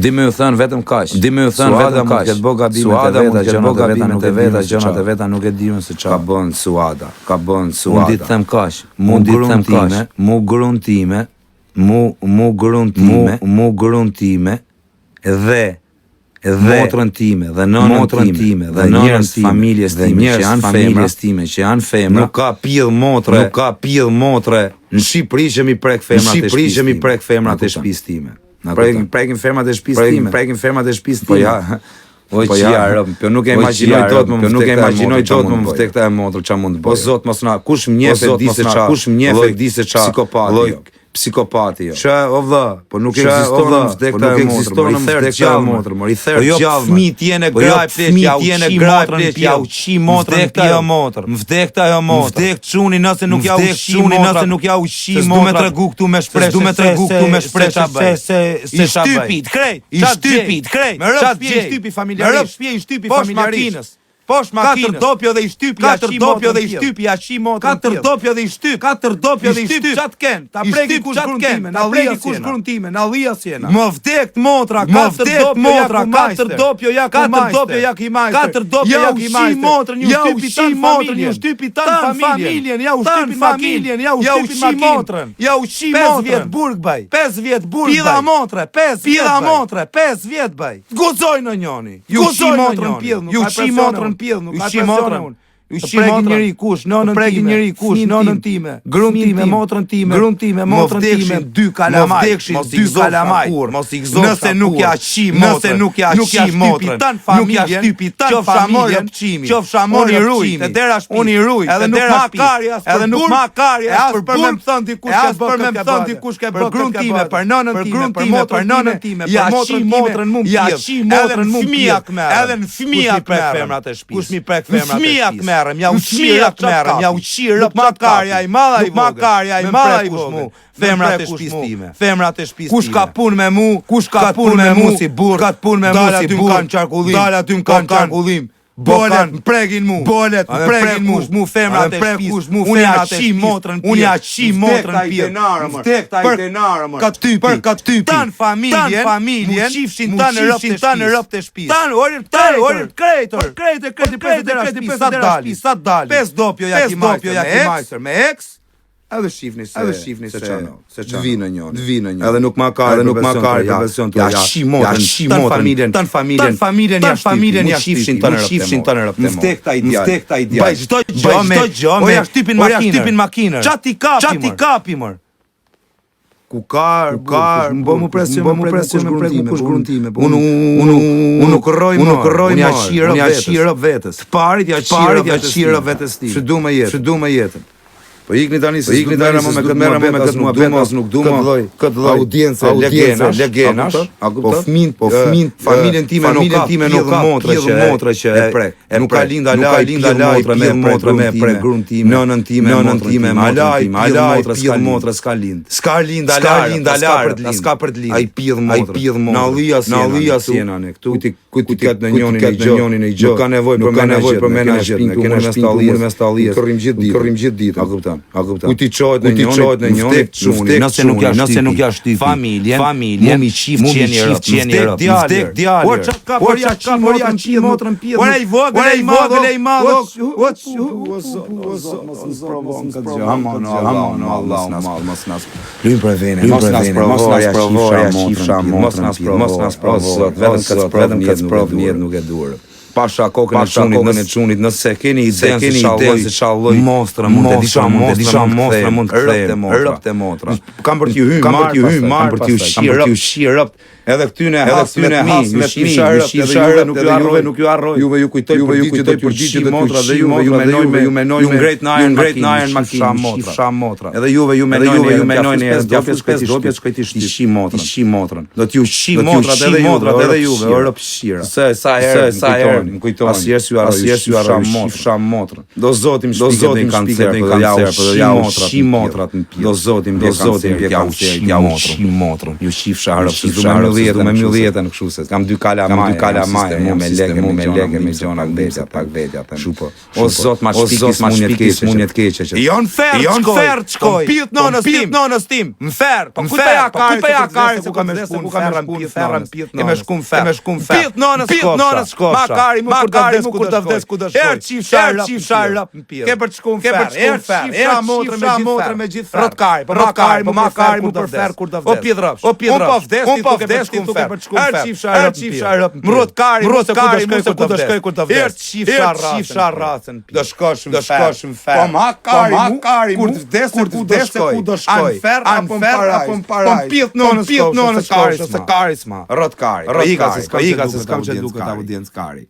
Di me ju thënë vetëm kaq. Di me ju thënë vetëm kaq. Suada mund të veta, gjërat e veta nuk e diun se çfarë. Ka bën Suada, ka bën Suada. Mund të them kaq. Mund të them kaq. Mu gruntime dhe motrën time dhe nënën time dhe njerëz familjes time që janë femra nuk ka pill motre në Shqipëri që mi prek femrat e shtëpisë time. Prekin femrat e shtëpisë time. Po ja. Po nuk e imagjinoj dot më vdekta e motrë ç'a mund të bëj. Po zot mos na kush mjef e di se ç'a psikopati jo. O vëlla, po nuk ekziston në vdekta e motrë, mor i therr gjallë. Fëmijë tjenë graj pleq, ja uçi motrën, vdekta jo motrë. Vdekta jo motrë. Vdek çuni nëse nuk ja uçi motrë. Du me tregu këtu me shpresë. Se shtypit, krejt. Me rrëp pje i shtypi familjarisht. Posh makinës. 4 dopjo dhe i shtypi, 4 dopjo dhe i shtypi, ashi motrën. 4 dopjo dhe i shtyp, çat ken. Ta preki kush gruntime, na llia sjena. Më vdekt motra, 4 dopjo ja ku majster. 4 dopjo ja ku majster. Motrën, ju shtypi tan familjen, ja u shtypi motrën. Ja u shi motrën. 5 vjet burg baj. Pilla motre, 5 vjet baj. Guzoj në njoni. Ju shi motrën pill, ju shi motrën pill, nuk ka presionin. Ju preki njëri kush, nënën time, motrën time, mos vdekshin 2 kalamaj, mos i gëzo. Nëse nuk ja shi motrën, nuk ja shtypi tan familjen, qofsha mor i ruj, te dera shtëpi, edhe nuk ma karja, as për me më thënë dikush ke bërë grunt time, për nënën time, për motrën time, ja shi motrën mu fëmija kmerë, edhe në fëmija prek femrat e shtëpisë. Kush mi prek femrat e shtëpisë? Ja u qirë, makarja i madha i vogël, femrat e shtëpisë time. Kush ka punë me mu si burr, dal aty m'kan qarkullim, bolet, m'prekin mu, mu femrat e shtëpisë, unë ja qi motrën pjellë, për katypi, tan familjen, mu qifshin tan në rëpt e shtëpisë, tan krejtër, sa dali, 5 dopjo ja ki majster me eks, edhe shifni se çano. Vinë njëri. Edhe nuk ma ka profesion të ja shi motrën. Tan familjen ja shifshin tan në rëpt. Vdekta ideal. Baj çdo gjë me. Ja shtypin makinën. Çati kapi mor. Kukar, më bëmu presion me prek kush gruntime. Unë nuk rroj unë ja qirë vetës. Të parit ja qirë vetës ti. Që du me jetën. Po ikni tani se merra me këtë muhabet, nuk du më këtë lloj audiencë legenash, po fëmin, familjen time nuk ka motra që e prek. Nuk ka linda motra me prek grunt time, nënën time, alaj, pill motra s'ka lind. S'ka lind s'ka për të lind. Ai pill motra. Na llia sjena ne këtu. Kujt kat në njonin e gjë. Nuk ka nevojë për menaxher, ne kemi me stallie. Korrim gjithë ditën. A kupton? Kujt i çohet në njëri, nëse nuk ja shtypi familjen, mu mi qif qeni rëp. Vdek djalë. Por ja qi motrën pjellë. Ora i vogël, e i madh. Mos nas. Lym për vene. Mos nas provoj. Vetëm këtë sprovë një nuk e duar. Pasha kokën e çunit, nëse keni idenë se çalloj mostra mund të rëpt e motra. Kam për t'ju hyrë, për t'ju shi rëpt. Edhe këtyne has me fëmijë, nuk ju harroj. Juve ju kujtoj përgjigjet e motra dhe ju menojnë ngret në ajër makinë, sham motra. Edhe juve ju menojnë e djafës 5 dopje shkoj ti shi motrën. Do t'ju shi motrat edhe juve, o rëp shira. Sa herë më kujtoni. Asjes ju harroj sham motrën. Do zotim shpiket në kancer, po ja u shi motrat në pjesë. Do zotim ja u shi motrën. Ju shifsha harroj mbyll jetën kështu se kam 2 kalamaje, me legë me gjona vetja, kështu po. O zot ma shpikis munjet keqe që. Jon ferr shkoj. Pilt nonës tim. Mfer, po ku ja kari se ku kam ferrën pilt. Kemë shkum ferr. Pilt nonës shkoj. Makari mu kur të vdes ku do shkoj. Er çif sharlap në pilt. Ke për të shkum ferr. Er motrë me gjithë ferr. Makari mu për ferr kur të vdes. O pjedrosh. Un po vdes ti duke për të shkum ferr. Er çif sharlap. Mrot kari ku do shkoj kur të vdes. Er çif sharracën. Do shkosh në ferr. Po makari kur të vdes ku do shkoj. An ferr apo paraj. Po pilt nonës shkoj se karisma. Rot kari. Iga se s'kam që duket audiencë kari.